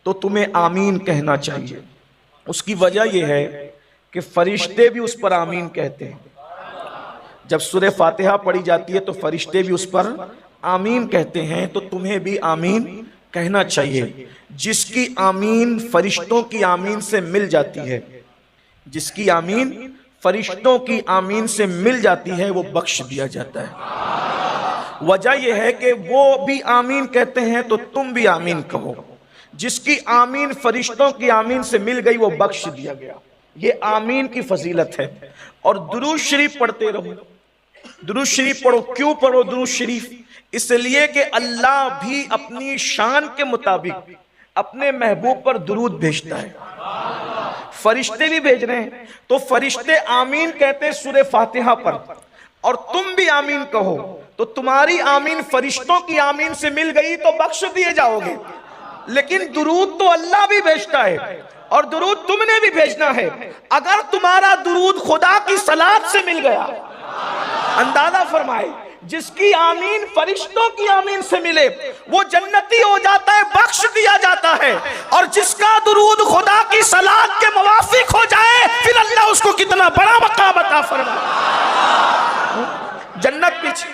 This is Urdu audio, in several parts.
تو تمہیں آمین کہنا چاہیے۔ اس کی وجہ یہ ہے کہ فرشتے بھی اس پر آمین کہتے ہیں۔ جب سورہ فاتحہ پڑھی جاتی ہے تو فرشتے بھی اس پر آمین کہتے ہیں، تو تمہیں بھی آمین کہنا چاہیے۔ جس کی آمین فرشتوں کی آمین سے مل جاتی ہے، جس کی آمین فرشتوں کی آمین سے مل جاتی ہے، وہ بخش دیا جاتا ہے۔ وجہ یہ ہے کہ وہ بھی آمین کہتے ہیں تو تم بھی آمین کہو۔ جس کی آمین فرشتوں کی آمین سے مل گئی وہ بخش دیا گیا۔ یہ آمین کی فضیلت ہے۔ اور درود شریف پڑھتے رہو، درود شریف پڑھو۔ کیوں پڑھو درود شریف؟ اس لیے کہ اللہ بھی اپنی شان کے مطابق اپنے محبوب پر درود بھیجتا ہے، فرشتے بھی بھیج رہے ہیں۔ تو فرشتے آمین کہتے ہیں سورہ فاتحہ پر، اور تم بھی آمین کہو، تو تمہاری آمین فرشتوں کی آمین سے مل گئی تو بخش دیے جاؤ گے۔ لیکن درود تو اللہ بھی بھیجتا ہے، اور درود تم نے بھی بھیجنا ہے۔ اگر تمہارا درود خدا کی صلاۃ سے مل گیا، اندازہ فرمائے، جس کی آمین فرشتوں کی آمین سے ملے وہ جنتی ہو جاتا ہے، بخش دیا جاتا ہے۔ اور جس کا درود خدا کی صلاۃ کے موافق ہو جائے، پھر اللہ اس کو کتنا بڑا مقام عطا فرمائے۔ جنت پیچھے،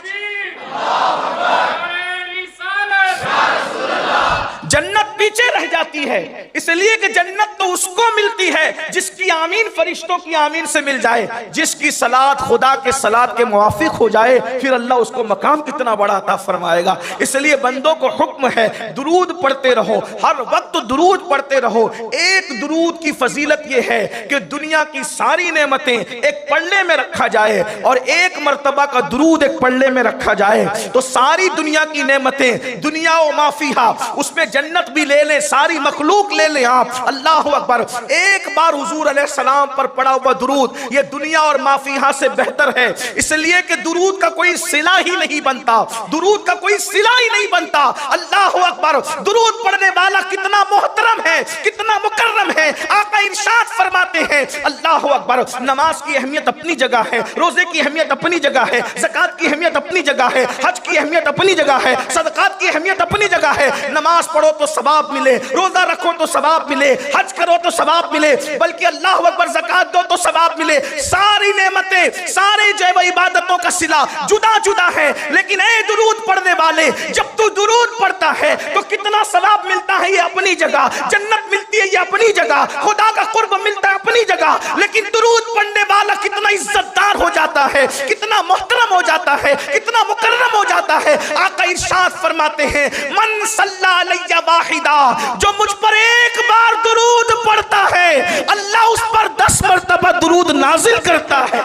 جنت پیچھے رہ جاتی ہے، اس لیے کہ جنت تو اس کو ملتی ہے جس کی آمین فرشتوں کی آمین سے مل جائے۔ جس کی صلاۃ خدا کے صلاۃ کے موافق ہو جائے، پھر اللہ اس کو مقام کتنا بڑا عطا فرمائے گا۔ اس لیے بندوں کو حکم ہے درود پڑھتے رہو، ہر وقت درود پڑھتے رہو۔ ایک درود کی فضیلت یہ ہے کہ دنیا کی ساری نعمتیں ایک پلڑے میں رکھا جائے، اور ایک مرتبہ کا درود ایک پلڑے میں رکھا جائے تو ساری دنیا کی نعمتیں، دنیا و ما فیہا، اس میں جنت بھی لے لیں، ساری مخلوق لے لیں آپ۔ اللہ اکبر۔ ایک بار حضور علیہ السلام پر پڑھا ہوا درود یہ دنیا اور ما فیہا سے بہتر ہے، اس لیے کہ درود کا کوئی صلہ ہی نہیں بنتا، درود کا کوئی صلہ ہی نہیں بنتا۔ اللہ اکبر۔ درود پڑھنے والا کتنا محترم ہے، کتنا مکرم ہے۔ آقا ارشاد فرماتے ہیں، اللہ اکبر، نماز کی اہمیت اپنی جگہ ہے، روزے کی اہمیت اپنی جگہ ہے، زکوٰۃ کی اہمیت اپنی جگہ ہے، حج کی اہمیت اپنی جگہ ہے، صدقات کی اہمیت اپنی جگہ ہے۔ نماز پڑھو تو ثواب ملے، روزہ رکھو تو ثواب ملے، حج کرو تو ثواب ملے، بلکہ اللہ اکبر زکوٰۃ دو تو ثواب ملے۔ ساری نعمتیں، سارے جو عبادتوں کا صلہ جدا جدا ہے، لیکن اے درود پڑھنے والے، جب تو درود پڑھتا ہے تو کتنا ثواب ملتا ہے یہ اپنی جگہ، جنت ملتی ہے یہ اپنی جگہ، خدا کا قرب ملتا ہے اپنی جگہ، لیکن درود پڑھنے والا کتنا عزت دار ہو جاتا ہے، کتنا محترم ہو جاتا ہے، کتنا مکرم ہو جاتا ہے۔ آقا ارشاد فرماتے ہیں، من صلی علیہ واحدہ، جو مجھ پر ایک بار درود پڑھتا ہے اللہ اس پر 10 مرتبہ درود نازل کرتا ہے۔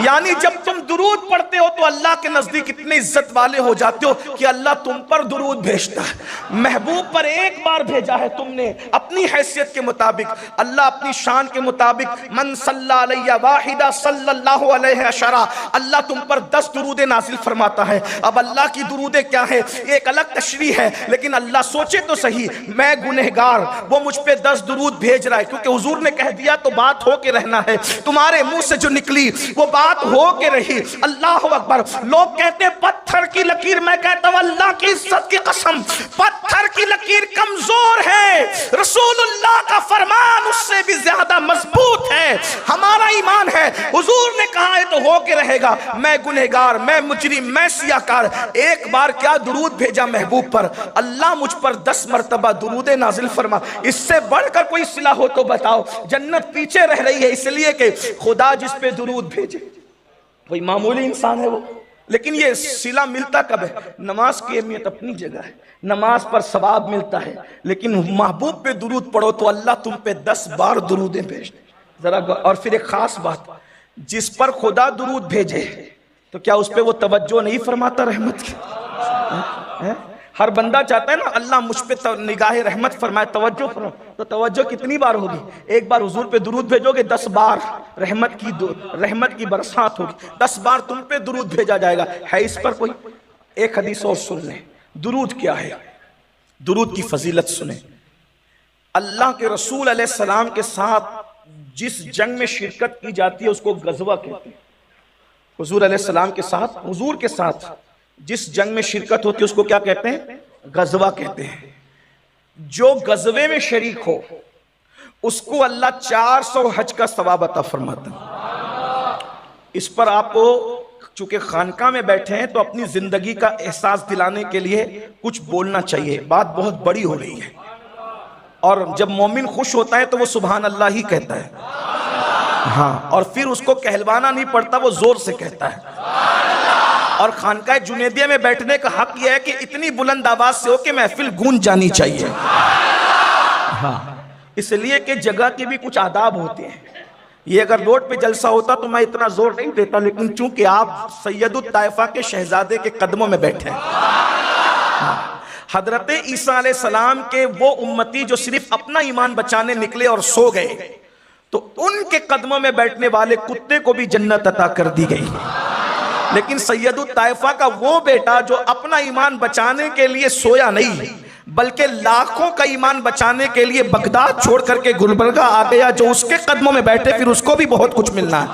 یعنی جب تم درود پڑھتے ہو تو اللہ کے نزدیک اتنے عزت والے ہو جاتے ہو کہ اللہ تم پر درود بھیجتا ہے۔ محبوب پر ایک بار بھیجا ہے تم نے اپنی حیثیت کے مطابق، اللہ اپنی شان کے مطابق، من صلی علیہ واحدہ صلی اللہ علیہ عشرہ، اللہ تم پر 10 درود نازل فرماتا ہے۔ اب اللہ کی درودیں کیا ہے ایک الگ تشریح ہے، لیکن اللہ سوچے تو صحیح، میں گنہگار، وہ مجھ پہ 10 درود بھیج رہا ہے، کیونکہ حضور نے کہہ دیا تو بات ہو کے رہنا ہے، تمہارے منہ سے جو نکلی وہ بات ہو کے رہی۔ اللہ اکبر۔ لوگ کہتے ہیں پتھر کی لکیر، میں کہتا ہوں اللہ کی عزت کی قسم پتھر کی لکیر کمزور ہے، رسول اللہ کا فرمان اس سے بھی زیادہ مضبوط ہے۔ ہمارا ایمان ہے حضور نے کہا ہے تو ہو کے رہے گا۔ میں گنہگار، میں مجرم، میں سیاکار، ایک بار کیا درود بھیجا محبوب پر، اللہ مجھ پر 10 مرتبہ درود نازل فرما۔ اس سے بڑھ کر کوئی صلہ ہو تو بتاؤ۔ جنت پیچھے رہ رہی ہے اس لیے کہ خدا جس پہ درود بھیجے وہی معمولی انسان ہے وہ، لیکن یہ صلہ ملتا کب ہے؟ نماز کی اہمیت اپنی جگہ ہے، نماز پر ثواب ملتا ہے، لیکن محبوب پہ درود پڑھو تو اللہ تم پہ 10 بار درودیں بھیجتے ذرا۔ اور پھر ایک خاص بات، جس پر خدا درود بھیجے تو کیا اس پہ وہ توجہ نہیں فرماتا رحمت کی؟ ہر بندہ چاہتا ہے نا اللہ مجھ پہ نگاہ رحمت فرمائے، توجہ فرمائے، تو توجہ کتنی بار ہوگی؟ ایک بار حضور پہ درود بھیجو گے 10 بار رحمت کی برسات ہوگی، 10 بار تم پہ درود بھیجا جائے گا۔ ہے اس پر کوئی؟ ایک حدیث اور سن لیں، درود کیا ہے، درود کی فضیلت سنیں۔ اللہ کے رسول علیہ السلام کے ساتھ جس جنگ میں شرکت کی جاتی ہے اس کو غزوہ کہتے ہیں۔ حضور علیہ السلام کے ساتھ، حضور کے ساتھ جس جنگ میں شرکت ہوتی ہے اس کو کیا کہتے ہیں؟ غزوہ کہتے ہیں۔ جو غزوے میں شریک ہو اس کو اللہ 400 حج کا ثواب عطا فرماتا ہے۔ اس پر آپ کو چونکہ خانقاہ میں بیٹھے ہیں تو اپنی زندگی کا احساس دلانے کے لیے کچھ بولنا چاہیے، بات بہت بڑی ہو رہی ہے، اور جب مومن خوش ہوتا ہے تو وہ سبحان اللہ ہی کہتا ہے، ہاں، اور پھر اس کو کہلوانا نہیں پڑتا، وہ زور سے کہتا ہے۔ اور خانقاہ جنیدیہ میں بیٹھنے کا حق یہ ہے کہ اتنی بلند آواز سے ہو کہ محفل گونج جانی چاہیے، ہاں، اس لیے کہ جگہ کے بھی کچھ آداب ہوتے ہیں۔ یہ اگر روڈ پہ جلسہ ہوتا تو میں اتنا زور نہیں دیتا، لیکن چونکہ آپ سید الطائفہ کے شہزادے کے قدموں میں بیٹھے ہیں، حضرت عیسیٰ علیہ السلام کے وہ امتی جو صرف اپنا ایمان بچانے نکلے اور سو گئے، تو ان کے قدموں میں بیٹھنے والے کتے کو بھی جنت عطا کر دی گئی۔ لیکن سید الطائفہ کا وہ بیٹا جو اپنا ایمان بچانے کے لیے سویا نہیں بلکہ لاکھوں کا ایمان بچانے کے لیے بغداد چھوڑ کر کے گلبرگہ آ گیا، جو اس کے قدموں میں بیٹھے پھر اس کو بھی بہت کچھ ملنا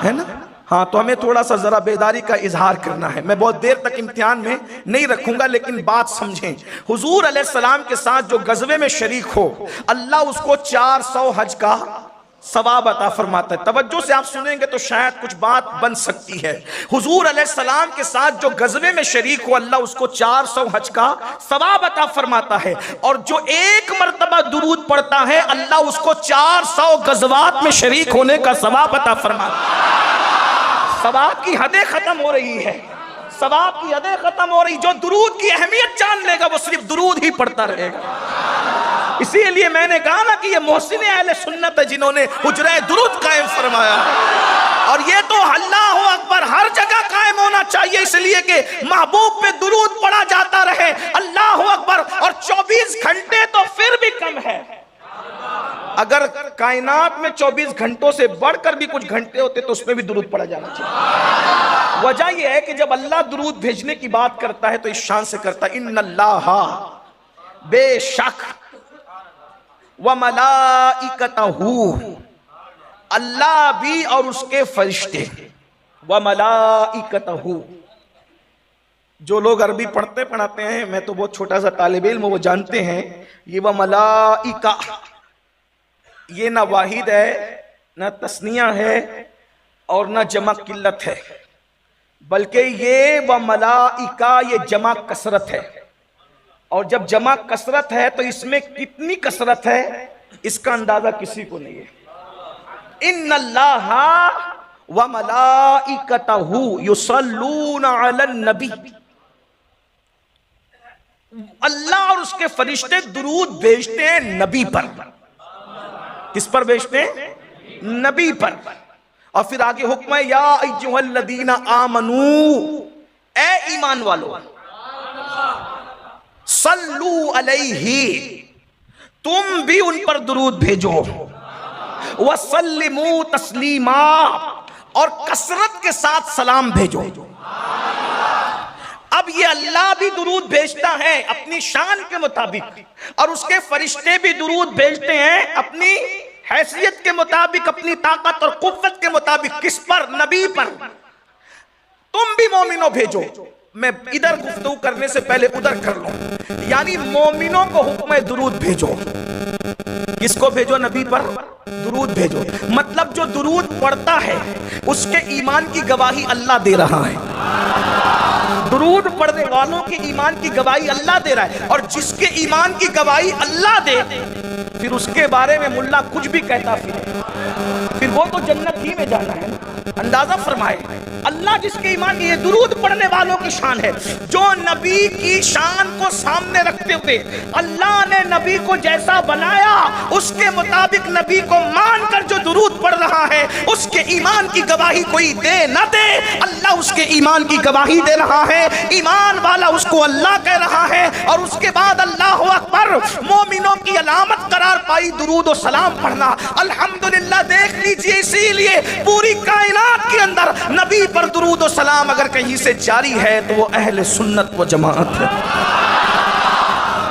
ہے نا؟ ہاں، تو ہمیں تھوڑا سا ذرا بیداری کا اظہار کرنا ہے۔ میں بہت دیر تک امتحان میں نہیں رکھوں گا، لیکن بات سمجھیں۔ حضور علیہ السلام کے ساتھ جو غزوے میں شریک ہو، اللہ اس کو 400 حج کا ثواب عطا فرماتا ہے۔ توجہ سے آپ سنیں گے تو شاید کچھ بات بن سکتی ہے۔ حضور علیہ السلام کے ساتھ جو غزوے میں شریک ہو، اللہ اس کو 400 حج کا ثواب عطا فرماتا ہے، اور جو ایک مرتبہ درود پڑھتا ہے اللہ اس کو 400 غزوات میں شریک ہونے کا ثواب عطا فرماتا ہے۔ ثواب کی حدیں ختم ہو رہی ہے، ثواب کی حدیں ختم ہو رہی۔ جو درود کی اہمیت جان لے گا وہ صرف درود ہی پڑھتا رہے گا۔ اسی لیے میں نے کہا نا کہ یہ محسن اہل سنت ہے جنہوں نے حجرہ درود قائم فرمایا، اور یہ تو اللہ اکبر ہر جگہ قائم ہونا چاہیے، اس لیے کہ محبوب پہ درود پڑھا جاتا رہے، اللہ اکبر، اور 24 گھنٹے تو پھر بھی کم ہے۔ اگر کائنات میں 24 گھنٹوں سے بڑھ کر بھی کچھ گھنٹے ہوتے تو اس میں بھی درود پڑھا جانا چاہیے۔ وجہ یہ ہے کہ جب اللہ درود بھیجنے کی بات کرتا ہے تو اس شان سے کرتا ہے، ان اللہ، بے شک، وَمَلَائِكَتَهُ، اللہ بھی اور اس کے فرشتے، وَمَلَائِكَتَهُ۔ جو لوگ عربی پڑھاتے ہیں، میں تو بہت چھوٹا سا طالب علم، وہ جانتے ہیں یہ وَمَلَائِكَ، یہ نہ واحد ہے، نہ تثنیہ ہے، اور نہ جمع قلت ہے، بلکہ یہ وَمَلَائِكَ یہ جمع کثرت ہے، اور جب جمع کثرت ہے تو اس میں کتنی کثرت ہے اس کا اندازہ کسی کو نہیں ہے۔ ان اللہ وملائکتہ یصلون علی النبی، اللہ اور اس کے فرشتے درود بھیجتے ہیں نبی پر۔ کس پر بھیجتے ہیں؟ نبی پر۔ اور پھر آگے حکم ہے، یا ایھا الذین آمنو، اے ایمان والو، صلو علیہ، تم بھی ان پر درود بھیجو، وسلموا تسلیما، اور کثرت کے ساتھ سلام بھیجو۔ اب یہ اللہ بھی درود بھیجتا ہے اپنی شان کے مطابق، اور اس کے فرشتے بھی درود بھیجتے ہیں اپنی حیثیت کے مطابق، اپنی طاقت اور قوت کے مطابق۔ کس پر؟ نبی پر۔ تم بھی مومنوں بھیجو۔ میں ادھر گفتگو کرنے سے پہلے ادھر کر لوں، یعنی مومنوں کو حکم درود بھیجو۔ کس کو بھیجو؟ نبی پر درود بھیجو۔ مطلب جو درود پڑھتا ہے اس کے ایمان کی گواہی اللہ دے رہا ہے، درود پڑھنے والوں کے ایمان کی گواہی اللہ دے رہا ہے، اور جس کے ایمان کی گواہی اللہ دے پھر اس کے بارے میں ملا کچھ بھی کہتا پھر وہ تو جنت ہی میں جانا ہے۔ اندازہ فرمائے، اللہ جس کے ایمان کی، یہ درود پڑھنے والوں کی شان ہے، جو نبی کی شان کو سامنے رکھتے ہوئے اللہ نے نبی کو جیسا بنایا اس کے مطابق نبی کو مان کر جو درود پڑھ رہا ہے، اس کے ایمان کی گواہی کوئی دے نہ دے، اللہ اس کے ایمان کی گواہی دے رہا ہے، ایمان والا اس کو اللہ کہہ رہا ہے۔ اور اس کے بعد اللہ اکبر، مومنوں کی علامت قرار پائی درود و سلام پڑھنا۔ الحمدللہ، دیکھ لیجئے، اسی لیے پوری کائنات کے اندر نبی پر درود و سلام اگر کہیں سے جاری ہے تو وہ اہل سنت و جماعت ہے۔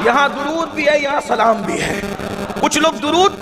یہاں درود بھی ہے، یہاں سلام بھی ہے۔ کچھ لوگ درود